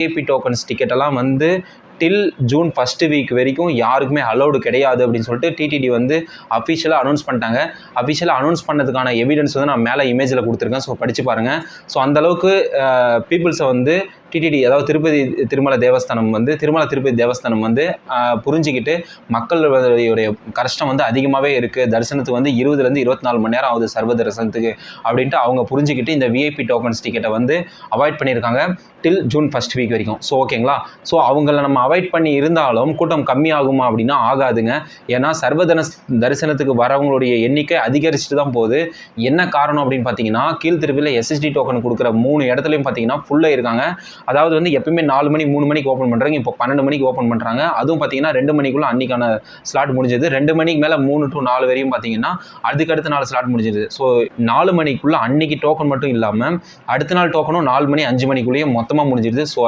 VIP tokens டிக்கெட்டெல்லாம் வந்து டில் June first week வரைக்கும் யாருக்குமே அலௌடு கிடையாது அப்படின்னு சொல்லிட்டு டிடிடி வந்து அஃபிஷியலாக அனௌன்ஸ் பண்ணிட்டாங்க. அஃபிஷியலாக அனௌன்ஸ் பண்ணதுக்கான எவிடன்ஸ் வந்து நான் மேலே இமேஜில் கொடுத்துருக்கேன். ஸோ படித்து பாருங்கள். ஸோ அந்தளவுக்கு பீப்புள்ஸை வந்து டிடிடி அதாவது திருமல திருப்பதி தேவஸ்தானம் வந்து புரிஞ்சிக்கிட்டு மக்களுடைய கஷ்டம் வந்து அதிகமாகவே இருக்குது. தரிசனத்துக்கு வந்து 20லேருந்து 24 மணி நேரம் ஆகுது சர்வ தரிசனத்துக்கு அப்படின்ட்டு அவங்க புரிஞ்சிக்கிட்டு இந்த விஐபி டோக்கன்ஸ் டிக்கெட்டை வந்து அவாய்ட் பண்ணியிருக்காங்க டில் ஜூன் ஃபஸ்ட் வீக் வரைக்கும். ஸோ ஓகேங்களா. ஸோ அவங்கள நம்ம அவாய்ட் பண்ணி இருந்தாலும் கூட்டம் கம்மியாகுமா அப்படின்னா ஆகாதுங்க. ஏன்னா தரிசனத்துக்கு வரவங்களுடைய எண்ணிக்கை அதிகரிச்சுட்டு தான் போகுது. என்ன காரணம் அப்படின்னு பார்த்தீங்கன்னா கீழ்த்திருப்பில் எஸ்எஸ்டி டோக்கன் கொடுக்குற 3 இடத்துலையும் பார்த்தீங்கன்னா ஃபுல்லாக இருக்காங்க. அதாவது வந்து எப்பவுமே 4 மணி 3 மணிக்கு ஓப்பன் பண்ணுறாங்க, இப்போ 12 மணிக்கு ஓப்பன் பண்ணுறாங்க. அதுவும் பார்த்தீங்கன்னா 2 மணிக்குள்ளே அன்றைக்கான ஸ்லாட் முடிஞ்சது. 2 மணிக்கு மேலே 3 to 4 வரையும் பார்த்தீங்கன்னா அதுக்கடுத்த நாள் ஸ்லாட் முடிஞ்சது. ஸோ 4 மணிக்குள்ளே அன்றைக்கி டோக்கன் மட்டும் இல்லாமல் அடுத்த நாள் டோக்கனும் 4 மணி 5 மணிக்குள்ளேயே மொத்தமாக முடிஞ்சிடுது. ஸோ